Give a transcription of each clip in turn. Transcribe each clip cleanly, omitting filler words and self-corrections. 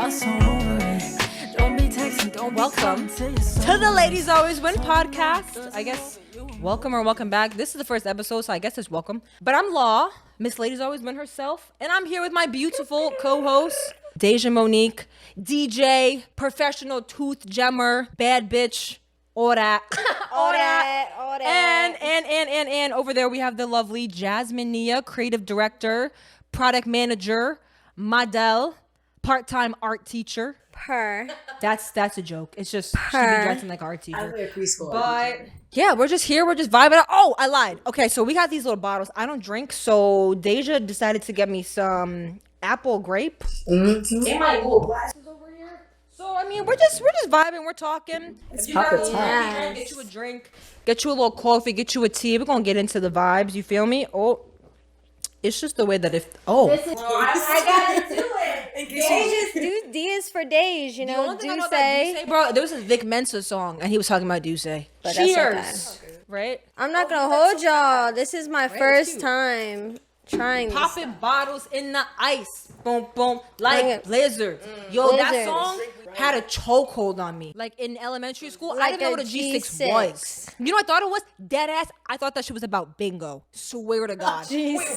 Welcome to the Ladies Always Win podcast. I guess welcome or welcome back. This is the first episode, so I guess it's welcome. But I'm Law, Miss Ladies Always Win herself, and I'm here with my beautiful co-host, Deja Monique, DJ, professional tooth gemmer, bad bitch, all that. all that. And over there we have the lovely Jasmine Nia, creative director, product manager, model, part-time art teacher. That's a joke. It's just she be dressing like art teacher. I'm like a preschool. But yeah, we're just here. We're just vibing. Oh, I lied. Okay, so we got these little bottles. I don't drink, so Deja decided to get me some apple grape. Mm-hmm. In my little glasses over here. So I mean, we're just vibing. We're talking. It's pop the time. Get you a drink. Get you a little coffee. Get you a tea. We're gonna get into the vibes. You feel me? Oh. It's just the way that I gotta do it. D is for Dej, you know. Duce. Bro, there was a Vic Mensa song, and he was talking about Duce. Cheers, right? I'm not gonna hold y'all. This is my first time trying popping bottles in the ice, boom, boom, like Blizzard. Yo, that song had a chokehold on me. Like in elementary school, I didn't know what a G6 was. You know what I thought it was? Dead ass. I thought that shit was about bingo. Swear to God. G6.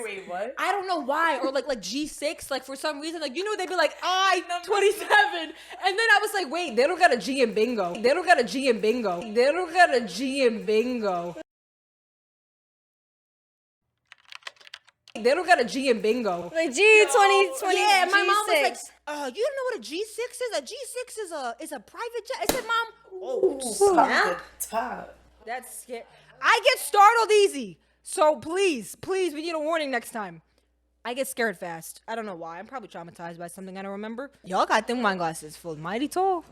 Wait, what? I don't know why. Or like G6, like for some reason, like, you know, they'd be like, I-27. And then I was like, wait, they don't got a G in bingo. They don't got a G in bingo. They don't got a G in bingo. They don't got a G in bingo. Like G20. Yeah, my mom was G6. like, you don't know what a G6 is? A G6 is a private jet. I said, Mom, Top. that's scary. I get startled easy. So please, we need a warning next time. I get scared fast. I don't know why. I'm probably traumatized by something I don't remember. Y'all got them wine glasses full, mighty tall.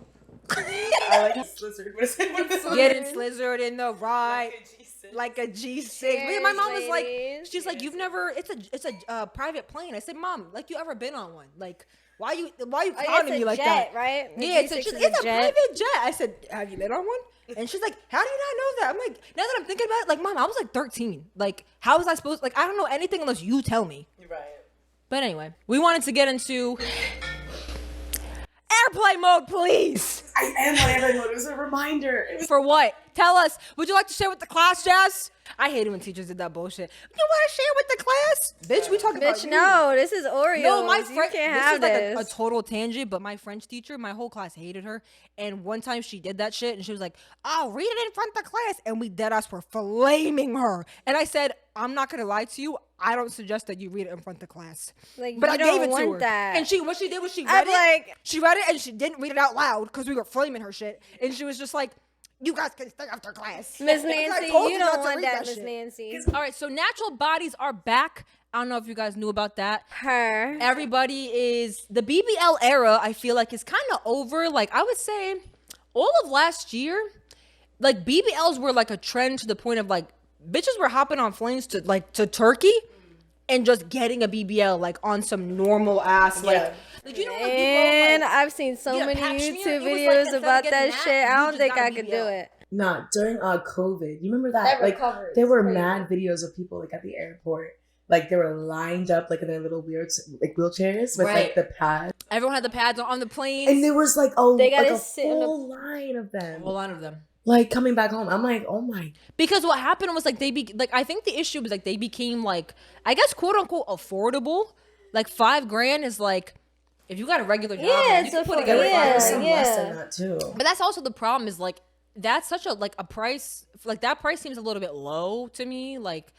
I like Slizzard. Getting slizzard in the ride. Like a G6. Cheers, My mom was like, ladies. she's like, you've never, it's a private plane. I said, Mom, like, you ever been on one? Like, why you clowning me like jet, that? right? Yeah, it's a private jet. I said, have you been on one? And she's like, how do you not know that? I'm like, now that I'm thinking about it, like, Mom, I was like 13. Like, how was I supposed, like, I don't know anything unless you tell me. You're right. But anyway, we wanted to get into airplane mode, please. I am on airplane mode. It was a reminder. For what? Tell us. Would you like to share with the class, Jazz? I hated when teachers did that bullshit. You want to share with the class? Bitch, we talking about you. No, this is Oreos. No, my you friend. can't This have is like this. a total tangent, but my French teacher, my whole class hated her. And one time she did that shit, and she was like, "I'll read it in front of the class," and we deadass were flaming her. And I said, "I'm not gonna lie to you. I don't suggest that you read it in front of the class." Like, but you I don't gave it want to her. that. And what she did was she I'm read it. like- She read it and she didn't read it out loud because we were flaming her shit. And she was just like, "You guys can stay after class." Miss I Nancy, told you not don't to want read that, Miss shit. Nancy. All right, so natural bodies are back. I don't know if you guys knew about that. Her. Everybody is the BBL era. I feel like is kind of over. Like I would say, all of last year, like BBLs were like a trend to the point of like bitches were hopping on planes to Turkey and just getting a BBL like on some normal ass like you know when people And like, I've seen so get a many pap smear, YouTube it was like, videos instead of about getting that that, shit. I you don't just think got I a could do BBL. it. Nah, during COVID, you remember that? That Like, recovered. there were Crazy. mad videos of people like at the airport. Like they were lined up like in their little weird like wheelchairs with like the pads. everyone had the pads on the planes. And there was like They gotta a sit in full line of them. a lot of them. Like coming back home. I'm like, oh my. Because what happened was like I think the issue was like they became like I guess quote unquote affordable. Like $5,000 is like if you got a regular job, man, you can put together There was $5,000. some less than that too. But that's also the problem is like that's such a like a price like that price seems a little bit low to me. Like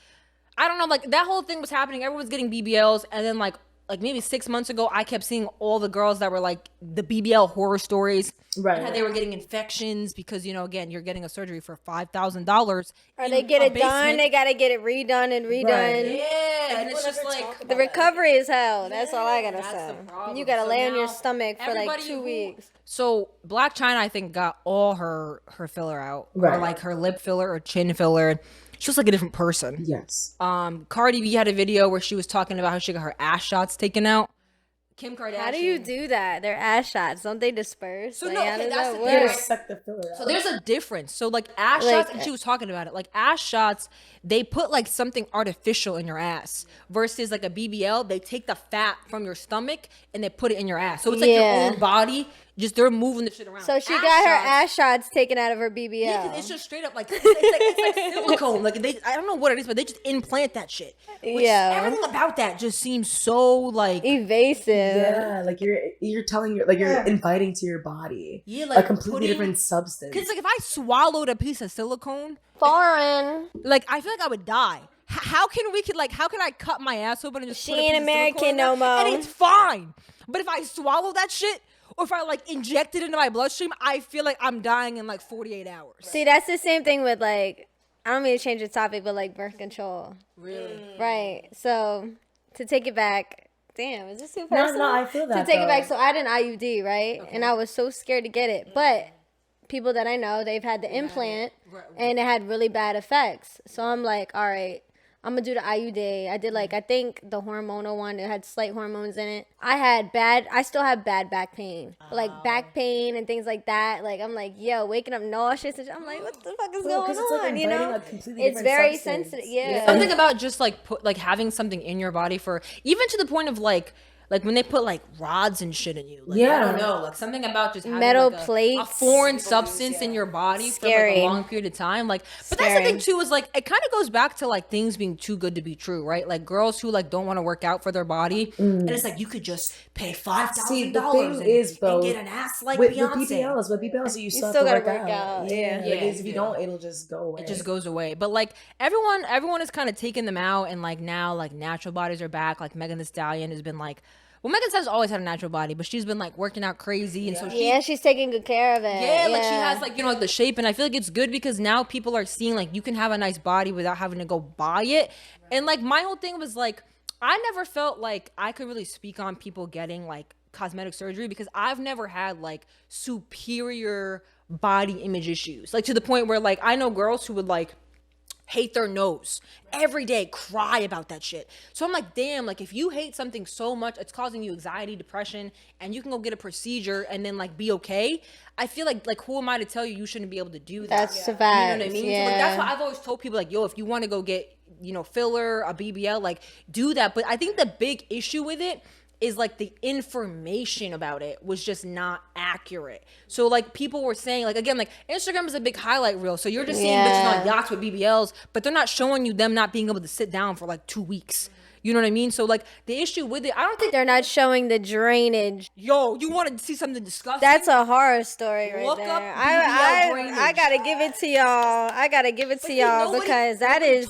I don't know, like that whole thing was happening. Everyone's getting BBLs, and then like maybe 6 months ago, I kept seeing all the girls that were like the BBL horror stories. Right. And how they were getting infections because, you know, again, you're getting a surgery for $5,000. Or they get it done, they gotta get it redone and redone. Right. Yeah, and it's just like The recovery is hell. That's all I gotta that's say. the problem. You gotta So lay on your now stomach for like everybody 2 who- weeks. So Blac Chyna, I think, got all her filler out, or Right. like her lip filler or chin filler. She was like a different person. Yes. Cardi B had a video where she was talking about how she got her ass shots taken out. Kim Kardashian. How do you do that? They're ass shots. Don't they disperse? So like, no, how okay, does that's that the work? thing. Suck the filler out. So there's a difference. So like ass Like, shots, and she was talking about it. Like ass shots, they put like something artificial in your ass versus like a BBL, they take the fat from your stomach and they put it in your ass. So it's like your own body. Just they're moving the shit around. So she got her ass shots taken out of her BBL. Yeah, 'cause it's just straight up like it's like silicone. Like I don't know what it is, but they just implant that shit. Which everything about that just seems so like evasive. Yeah, like you're telling you're inviting to your body. Yeah, like a completely different substance. Because like if I swallowed a piece of silicone, foreign, like I feel like I would die. How can I cut my ass open and just she put a piece ain't of American silicone in no there, more, and it's fine. But if I swallow that shit, or if I like inject it into my bloodstream, I feel like I'm dying in like 48 hours. See, that's the same thing with like, I don't mean to change the topic, but like birth control. Really? Right. So to take it back, damn, is this too personal? No, I feel that. To take it back, so I had an IUD, right? Okay. And I was so scared to get it. But people that I know, they've had the implant and it had really bad effects. So I'm like, all right, I'm gonna do the IUD. I did like, I think the hormonal one, it had slight hormones in it. I still have bad back pain. Like back pain and things like that. Like I'm like, yo, waking up nauseous and I'm like, what the fuck is going on? Like you know? It's very sensitive. Yeah. Something about just like having something in your body for, even to the point of like when they put like rods and shit in you. Like, I don't know. Like something about just having metal like plates, a foreign substance in your body for like a long period of time. Like, but that's the thing too, is like it kind of goes back to like things being too good to be true, right? Like girls who like don't want to work out for their body, and it's like you could just pay $5,000 and get an ass like Beyonce. With BBLs, you still gotta work out. Yeah. If you don't, it'll just go away. It just goes away. But like everyone is kind of taking them out, and like now like natural bodies are back. Like Megan Thee Stallion has been like. Well, Megan Thee always had a natural body, but she's been like working out crazy, and so she's taking good care of it. Yeah, like she has like like the shape, and I feel like it's good because now people are seeing like you can have a nice body without having to go buy it. And like my whole thing was like I never felt like I could really speak on people getting like cosmetic surgery because I've never had like superior body image issues, like to the point where like I know girls who would like hate their nose every day, cry about that shit. So I'm like, damn, like if you hate something so much, it's causing you anxiety, depression, and you can go get a procedure and then like be okay. I feel like who am I to tell you shouldn't be able to do that? That's the fact. You know what I mean? So like, that's why I've always told people like, yo, if you want to go get, filler, a BBL, like do that. But I think the big issue with it is like the information about it was just not accurate. So like people were saying like, again, like Instagram is a big highlight reel. So you're just seeing bitches on yachts with BBLs, but they're not showing you them not being able to sit down for like 2 weeks. You know what I mean? So like the issue with it, I don't think they're not showing the drainage. Yo, you want to see something disgusting? That's a horror story right Look there. up BBL drainage. I gotta give it to y'all. Because that is.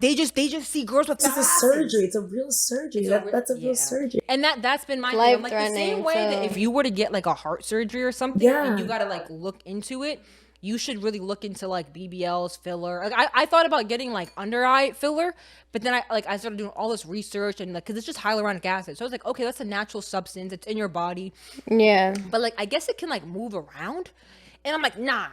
They just see girls with. It's a surgery. It's a real surgery. That's a real surgery. And that's been my thing. I'm like the same way that if you were to get like a heart surgery or something, and you gotta like look into it. You should really look into like BBLs, filler. Like I thought about getting like under eye filler, but then I started doing all this research and like, cause it's just hyaluronic acid. So I was like, okay, that's a natural substance. It's in your body. Yeah. But like, I guess it can like move around. And I'm like, nah,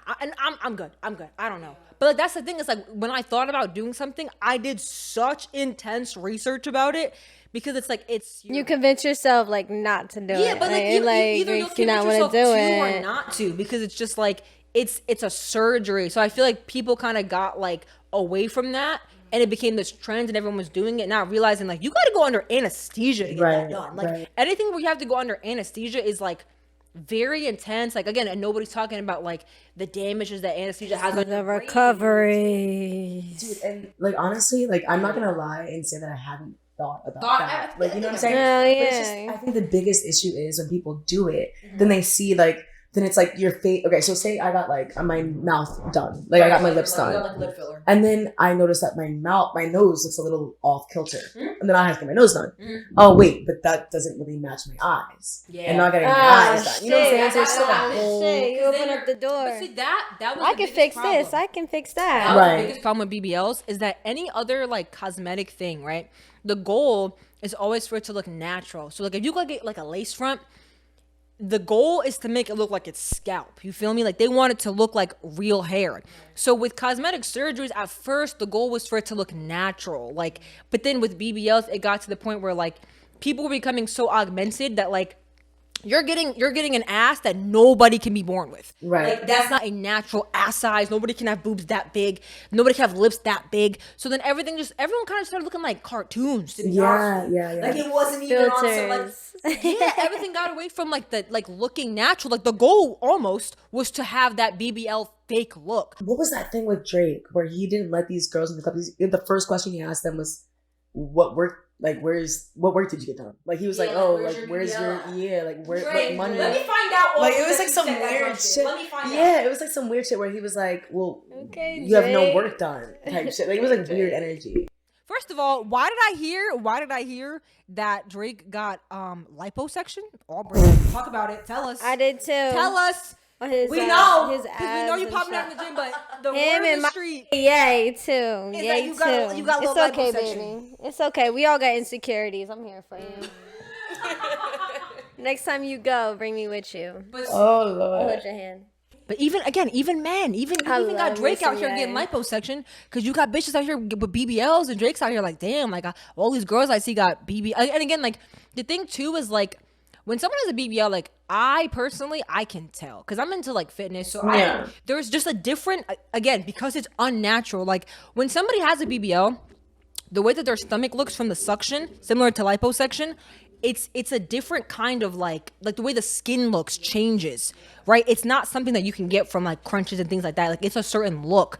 I'm good. I don't know. But like, that's the thing is like, when I thought about doing something, I did such intense research about it. Because it's like you convince yourself like not to do it. Yeah, but like, either you'll convince yourself to or not to, because it's just like it's a surgery. So I feel like people kind of got like away from that, and it became this trend, and everyone was doing it, not realizing like you got to go under anesthesia to get that done. Like anything where you have to go under anesthesia is like very intense. Like again, and nobody's talking about like the damages that anesthesia has on the recovery. Dude, and like honestly, like I'm not gonna lie and say that I haven't thought about that. Like, you know what I'm saying? Yeah. But it's just, I think the biggest issue is when people do it, then they see like, then it's like your face. Okay, so say I got like my mouth done, like I got my lips done, like lip filler. And then I noticed that my nose looks a little off kilter, and then I have to get my nose done. Oh wait, but that doesn't really match my eyes. Yeah, and not getting my eyes done. You know what I'm saying? So it's still that whole. You open up the door. But see that was I can fix problem. this. I can fix that. Right. The biggest problem with BBLs is that any other like cosmetic thing, right? The goal is always for it to look natural. So like if you go get like a lace front, the goal is to make it look like it's scalp. You feel me? Like they want it to look like real hair. So with cosmetic surgeries, at first the goal was for it to look natural. Like, but then with BBLs, it got to the point where like people were becoming so augmented that like you're getting an ass that nobody can be born with. Right. Like that's not a natural ass size. Nobody can have boobs that big. Nobody can have lips that big. So then everyone kind of started looking like cartoons. To be honest. Yeah. Like it wasn't even on some like everything got away from like the like looking natural. Like the goal almost was to have that BBL fake look. What was that thing with Drake where he didn't let these girls in the club? The first question he asked them was, "What work? Like, what work did you get done?" Like he was like, "Oh, like where's your like where what money?" Let me find out. Like it was like some weird shit. Let me find out. Yeah, it was like some weird shit where he was like, "Well, Okay, you have no Drake. work done," type shit. Like it was like weird energy. First of all, why did I hear that Drake got liposuction? Talk about it. Tell us. I did too. Tell us. His, We know his because we know you abs popping and out in the gym, but the Him word and in the my street. yay too. Is Yay that you got too. a little It's okay, liposuction. baby. It's okay. We all got insecurities. I'm here for you. Next time you go, bring me with you. Oh Lord. Hold your hand. But even men, even I got love Drake out me here some getting yay. liposuction because you got bitches out here with BBLs and Drake's out here like, damn, like all these girls I see got BBL. And again, like the thing too is like when someone has a BBL, like I personally, I can tell because I'm into like fitness. So there's just a different, again, because it's unnatural. Like when somebody has a BBL, the way that their stomach looks from the suction, similar to liposuction, it's a different kind of like the way the skin looks changes, right? It's not something that you can get from like crunches and things like that. Like it's a certain look.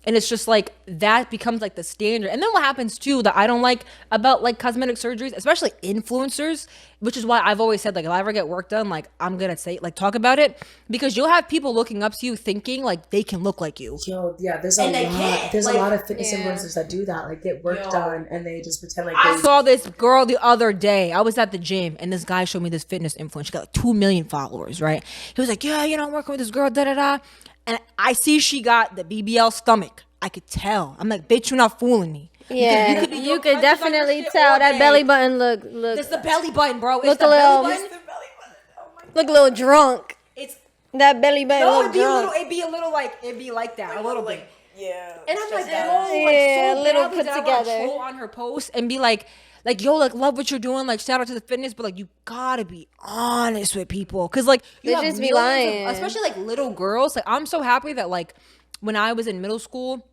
And it's just like that becomes like the standard. And then what happens too that I don't like about like cosmetic surgeries, especially influencers, which is why I've always said like if I ever get work done, like I'm gonna say like talk about it because you'll have people looking up to you thinking like they can look like you. Yo, yeah, there's a lot. There's a lot of fitness influencers that do that, like get work done and they just pretend like I saw this girl the other day. I was at the gym and this guy showed me this fitness influencer. She got like 2 million followers, right? He was like, yeah, you know, I'm working with this girl, da-da-da. And I see she got the BBL stomach. I could tell. I'm like, bitch, you're not fooling me. Yeah, you could definitely tell that belly button look. It's the belly button, bro. It's Look the a little, belly button. look a little drunk. It's That belly button look drunk. it'd be a little like that, a little bit. yeah. And I'm like, Yeah, oh, a little badly put that I wanna together. troll on her post and be like, yo, like love what you're doing, like shout out to the fitness, but like you gotta be honest with people, cause like you They have just be millions lying. especially like little girls. Like I'm so happy that like when I was in middle school,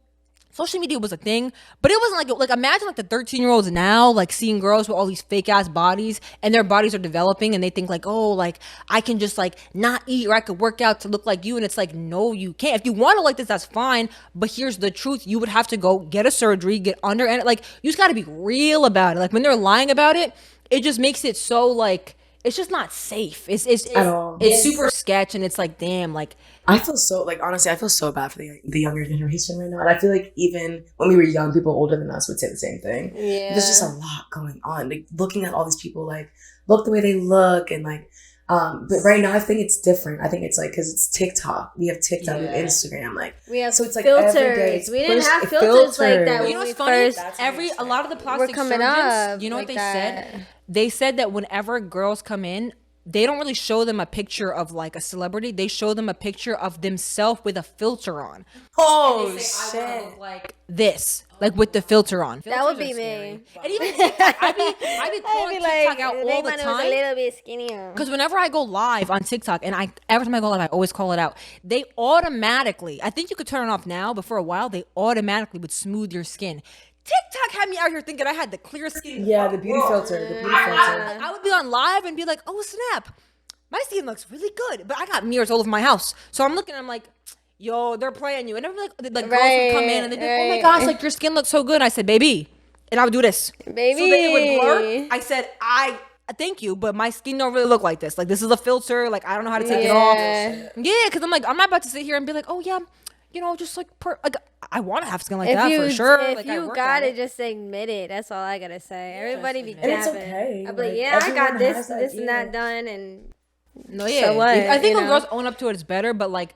social media was a thing, but it wasn't like imagine like the 13-year-olds now like seeing girls with all these fake ass bodies and their bodies are developing and they think like, oh, like I can just like not eat or I could work out to look like you, and it's like, no, you can't. If you want to like this, that's fine, but here's the truth: you would have to go get a surgery, get under, and like you just got to be real about it. Like when they're lying about it, it just makes it so like it's just not safe. It's At all. It's super sketch, and it's like, damn, like I feel so honestly, I feel so bad for the younger generation right now, and I feel like even when we were young, people older than us would say the same thing. Yeah. There's just a lot going on. Like looking at all these people, like look the way they look, and like, but right now I think it's different. I think it's like because it's TikTok. We have TikTok, we have Instagram, like We have so it's like filters. every day it's We didn't have pushed- filters like that you when know we what's funny? first A lot of the plastic coming surgeons, up you know what like they that. said? They said that whenever girls come in, they don't really show them a picture of like a celebrity. They show them a picture of themselves with a filter on. Oh They say, I shit! wanna look like this, like with the filter on. That would be Filters are me. scary. And even TikTok, I be calling TikTok out all the was a time. little bit skinnier. Because whenever I go live on TikTok, and every time I go live, I always call it out. They automatically, I think you could turn it off now, but for a while, they automatically would smooth your skin. TikTok had me out here thinking I had the clear skin. Yeah, the beauty filter, the beauty filter. I would be on live and be like, oh, snap. My skin looks really good, but I got mirrors all over my house. So I'm looking, I'm like, yo, they're playing you. And everybody, like girls would come in and they'd be like, oh my gosh, like your skin looks so good. And I said, baby. And I would do this. Baby. So they would blur. I said, thank you, but my skin don't really look like this. Like this is a filter. Like I don't know how to take it off. Yeah, because I'm like, I'm not about to sit here and be like, oh yeah, you know, just like I want to have skin like that for sure. If like, you got it, just admit it. That's all I gotta say. Everybody be And it's capping. okay. I'll be like, Like, yeah, I got everyone this, has that, this and that yeah. done, and no, yeah. So what, I think you when know? girls own up to it, it's better. But like,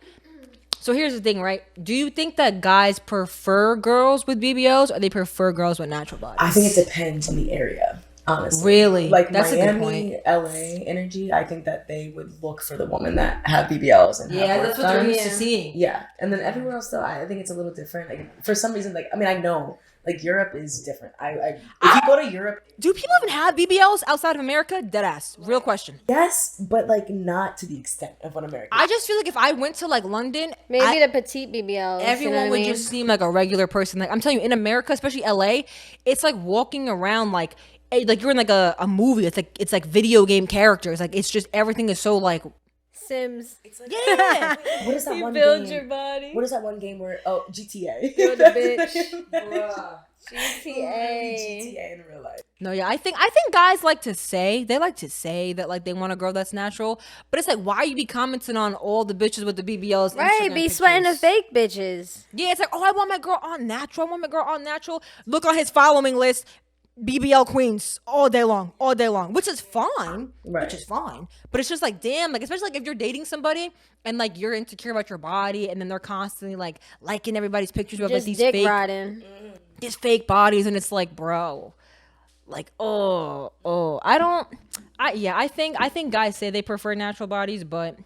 so here's the thing, right? Do you think that guys prefer girls with BBLs or they prefer girls with natural bodies? I think it depends on the area. Honestly, Really? like That's a good Miami, LA energy. I think that they would look for the woman that have BBLs and have work that's what they're done. used to seeing. Yeah, and then everywhere else though, I think it's a little different. Like for some reason, like I mean, I know Like Europe is different. If you go to Europe, do people even have BBLs outside of America? Deadass. Real question. Yes, but like not to the extent of what America. I just feel like if I went to like London, maybe the petite BBLs, everyone would just seem like a regular person. Like I'm telling you, in America, especially LA, it's like walking around like you're in like a movie. It's like video game characters. Like it's just everything is so like Sims. It's like, yeah. What is that one build game? Your body. What is that one game where GTA? Build a bitch. Bruh. GTA in real life. No, yeah, I think guys like to say that like they want a girl that's natural, but it's like why you be commenting on all the bitches with the BBLs? Right, be sweating the fake bitches. Yeah, it's like, oh, I want my girl on natural. Look on his following list. BBL queens all day long, which is fine, but it's just like, damn, like especially like if you're dating somebody and like you're insecure about your body and then they're constantly like liking everybody's pictures of like these fake bodies, and it's like, bro, like I think guys say they prefer natural bodies, but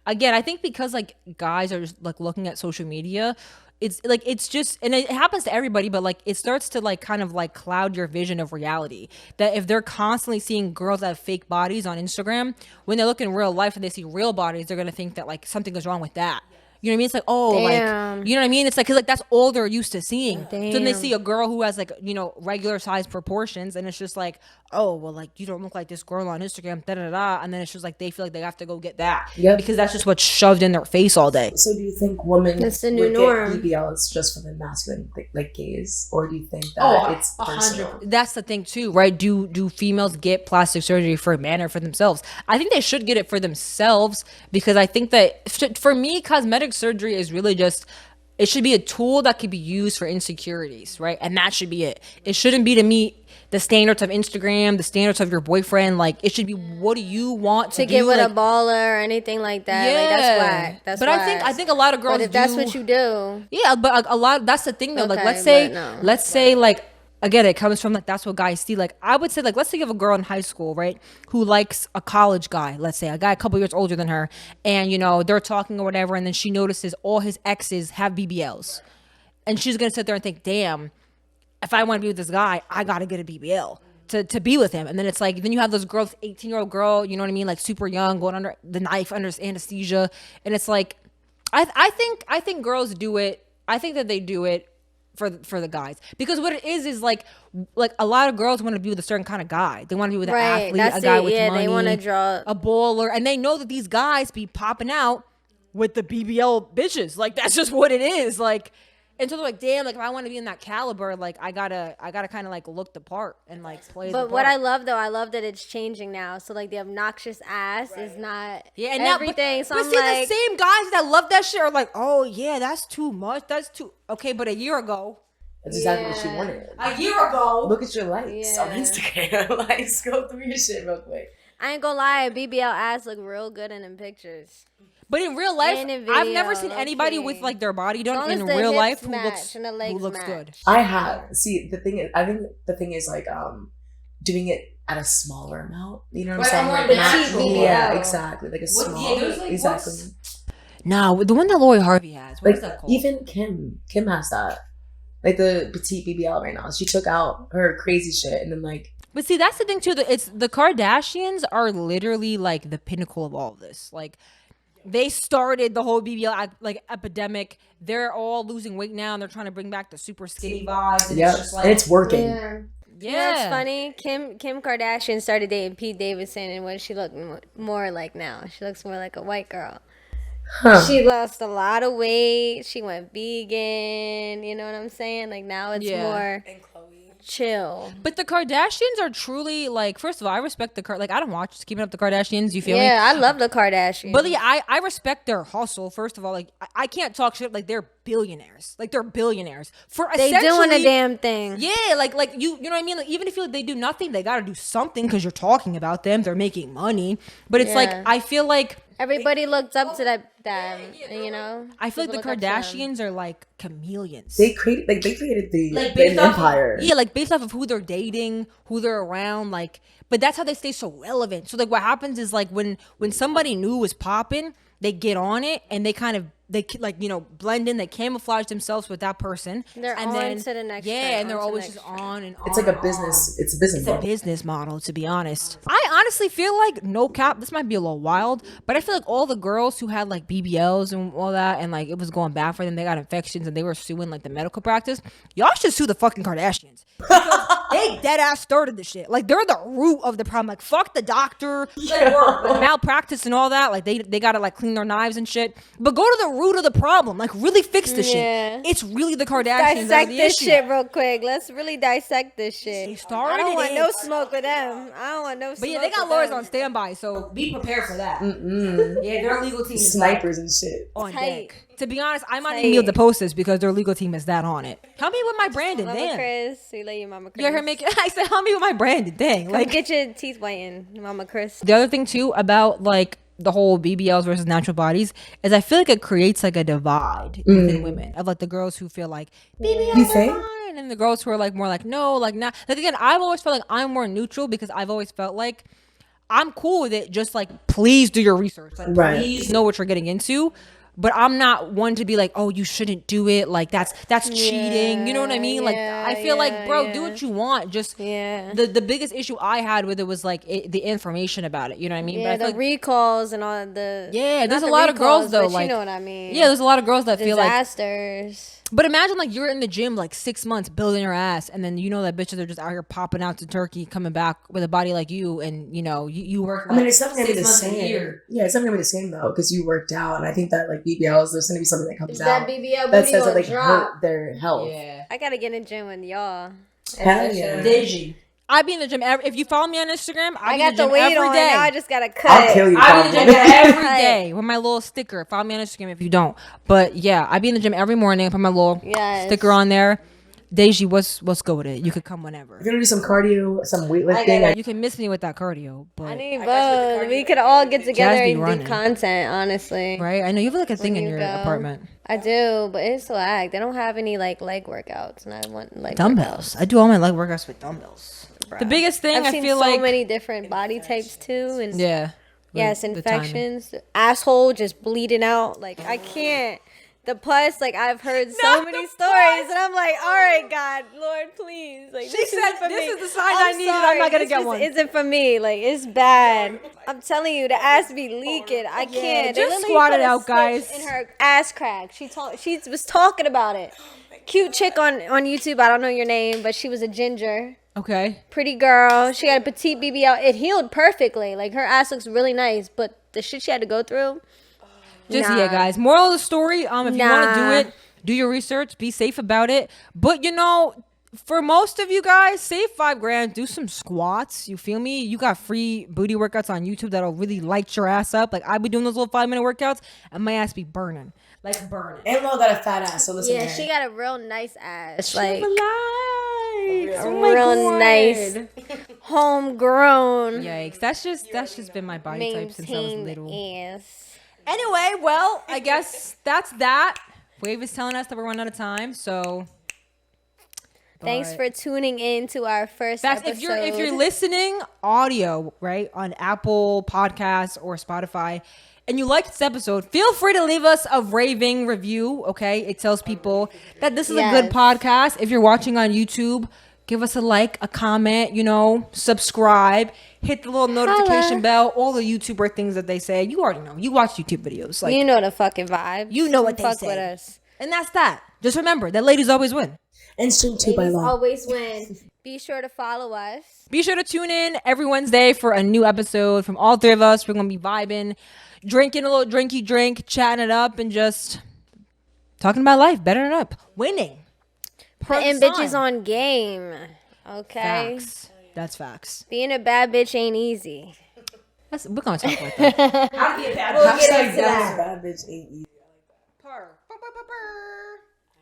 again, I think because like guys are just like looking at social media, it's just, and it happens to everybody, but like it starts to like kind of like cloud your vision of reality. That if they're constantly seeing girls that have fake bodies on Instagram, when they look in real life and they see real bodies, they're gonna think that like something is wrong with that. You know what I mean? It's like, oh, damn. like, you know what I mean? It's like, cause like that's all they're used to seeing. Damn. So then they see a girl who has like, you know, regular size proportions, and it's just like, oh, well, like you don't look like this girl on Instagram, and then it's just like they feel like they have to go get that, because that's just what's shoved in their face all day. So do you think women that's the new norm. Get BBLs just for the masculine like gaze, or do you think that it's personal? That's the thing too, right? Do females get plastic surgery for men or for themselves? I think they should get it for themselves, because I think that for me, cosmetic surgery is really just, it should be a tool that could be used for insecurities, right? And that should be it. It shouldn't be to meet the standards of Instagram, the standards of your boyfriend. Like it should be, what do you want to do? Get with like, a baller or anything like that. Yeah, like, that's whack. That's but whack. I think a lot of girls. But if that's what you do, yeah. But a lot. That's the thing though. Okay, like let's say like. Again, it comes from like that's what guys see. Like I would say, like let's say you have a girl in high school, right, who likes a college guy. Let's say a guy a couple years older than her, and you know they're talking or whatever, and then she notices all his exes have BBLs, and she's gonna sit there and think, damn, if I want to be with this guy, I gotta get a BBL to be with him. And then it's like, then you have those girls, 18-year-old girl, you know what I mean, like super young, going under the knife, under anesthesia, and it's like, I think girls do it. I think that they do it for the guys, because what it is like a lot of girls want to be with a certain kind of guy. They want to be with an athlete, a guy with money, they want to draw a baller, and they know that these guys be popping out with the BBL bitches. Like that's just what it is. Like, and so they're like, damn, like if I want to be in that caliber, like I gotta kind of like look the part and like play. But the what part. I love though, I love that it's changing now. So like the obnoxious ass is not and everything. Now, so but I'm see, like, the same guys that love that shit are like, oh yeah, that's too much. That's too okay. But a year ago. That's exactly what she wanted. A year ago. Look at your likes on Instagram. Like, scroll through your shit real quick. I ain't gonna lie, BBL ass look real good in them pictures. But in real life, I've never seen anybody with like their body done in real life who looks good. I have. See, the thing is, I think the thing is like doing it at a smaller amount. You know what I'm saying? Yeah, exactly. Like a small. Exactly. No, the one that Lori Harvey has. What is that called? Even Kim has that. Like the petite BBL right now. She took out her crazy shit and then like. But see, that's the thing too. It's the Kardashians are literally like the pinnacle of all of this. Like, they started the whole BBL like epidemic. They're all losing weight now, and they're trying to bring back the super skinny vibes. And it's just like, and it's working. Yeah. You know what's funny? Kim Kardashian started dating Pete Davidson, and what she looked more like now? She looks more like a white girl. Huh. She lost a lot of weight. She went vegan. You know what I'm saying? Like now it's more chill. But the Kardashians are truly like. First of all, I respect like I don't watch Keeping Up the Kardashians. You feel me? Yeah, I love the Kardashians. But yeah, I respect their hustle. First of all, like I can't talk shit. Like they're billionaires. Like they're billionaires for they doing a damn thing. Yeah, like you know what I mean. Like even if they do nothing, they got to do something because you're talking about them. They're making money. But it's like I feel like. Everybody looked up to them, you know. I feel like the People look up to them. Kardashians are like chameleons. They created the based off empire. Yeah, like based off of who they're dating, who they're around, like. But that's how they stay so relevant. So like, what happens is like when somebody new is popping, they get on it and they kind of blend in. They camouflage themselves with that person. They're and on then, to the next. Yeah, and they're always just trend. on and on. It's like a business. It's a business. It's a business model, to be honest. I honestly feel like, no cap, this might be a little wild, but I feel like all the girls who had like BBLs and all that, and like it was going bad for them, they got infections and they were suing like the medical practice. Y'all should sue the fucking Kardashians. They dead ass started the shit. Like they're the root of the problem. Like fuck the doctor, like, malpractice and all that. Like they gotta like clean their knives and shit. But go to the root of the problem. Like really fix the shit. It's really the Kardashians. Dissect the this issue. shit real quick. Let's really dissect this shit. They started I don't want it. no smoke with them. I don't want no smoke. But yeah, they got with lawyers them. on standby, so be prepared for that. Mm-mm. Yeah, their legal team is Snipers and shit. on Tight. deck. To be honest, I might Tight. even be able to post this because their legal team is that on it. Help me with my branding, Mama damn. Chris, we love you, Mama Chris. You heard her make it. I said, help me with my branding, dang. Come Like get your teeth whitened, Mama Chris. the other thing too about like the whole BBLs versus natural bodies is I feel like it creates like a divide within women of like the girls who feel like BBLs You are think? fine, and the girls who are like more like no, like not. Like again, I've always felt like I'm more neutral because I've always felt like I'm cool with it. Just like please do your research, like Right. please know what you're getting into. But I'm not one to be like, oh, you shouldn't do it. Like that's cheating. You know what I mean? Like I feel like, bro, do what you want. Just the biggest issue I had with it was like the information about it. You know what I mean? Yeah, but I the feel like, recalls and all the. yeah, there's not a the lot of girls recalls, though. but Like you know what I mean. yeah, there's a lot of girls that feel like. Disasters. But imagine like you're in the gym like 6 months building your ass, and then you know that bitches are just out here popping out to Turkey, coming back with a body like you, and you know you work. I mean, it's not gonna be 6 the months a same. year. Yeah, it's not gonna be the same though because you worked out, and I think that like BBLs, there's gonna be something that comes That out BBL that booty says that will they drop. hurt their health. Yeah. I gotta get in the gym with y'all. Hell yeah. Digi. I be in the gym if you follow me on Instagram. I be got in the the gym weight every on. day. Now I just gotta cut. I'll kill you. I be in the gym probably. every day with my little sticker. Follow me on Instagram if you don't. But yeah, I be in the gym every morning. Put my little sticker on there. Deji, let's go with it. You could come whenever. We're gonna do some cardio, some weightlifting. You can miss me with that cardio, but I need both. We could all get together Jazz be and running. do content, honestly. right? I know you have like a thing When in you your go. apartment. I do, but it's lag. They don't have any like leg workouts, and I want like Dumbbells. I do all my leg workouts with dumbbells. Bruh. The biggest thing I've I seen feel so like many different body types too, and yeah. yes, the timing. infections, asshole just bleeding out. Like I can't. The pus, like I've heard so Not many the stories, and I'm like, all right, God, Lord, please. Like She this said, isn't for "This me. is the sign I needed. I'm not gonna This get just one." Isn't for me. Like it's bad. I'm telling you, the ass be leaking. I can't. They just literally squat put it a out, stitch guys. In her ass crack, she was talking about it. Cute chick on YouTube. I don't know your name, but she was a ginger. Okay. Pretty girl. She had a petite BBL. It healed perfectly. Like her ass looks really nice, but the shit she had to go through. Just Nah. yeah, guys. Moral of the story: if you want to do Nah. it, do your research. Be safe about it. But you know, for most of you guys, save $5,000. Do some squats. You feel me? You got free booty workouts on YouTube that'll really light your ass up. Like I be doing those little 5-minute workouts, and my ass be burning. Like burning. And Lo got a fat ass, so listen. Yeah, man. she got a real nice ass. Like real nice, homegrown. Yikes! That's just been my body type since I was Maintained little. ass. Anyway, well, I guess that's that. Wave is telling us that we're running out of time, so. Thanks But- for tuning in to our first Facts, episode. if you're listening audio, right, on Apple Podcasts or Spotify, and you like this episode, feel free to leave us a raving review, okay? It tells people that this is a good Yes. podcast. If you're watching on YouTube, give us a like, a comment, you know, subscribe, hit the little notification bell, all the YouTuber things that they say. You already know. You watch YouTube videos. Like, you know the fucking vibe. you know what they Fuck say. with us. And that's that. Just remember that ladies always win. And stream 2 by Ladies Law. always win. Be sure to follow us. Be sure to tune in every Wednesday for a new episode from all three of us. We're going to be vibing, drinking a little drinky drink, chatting it up, and just talking about life, bettering it up, winning. Putting bitches on game. Okay? Facts. That's facts. Being a bad bitch ain't easy. We're going to talk about that. How to be a bad bitch. Bad bitch ain't easy. Per.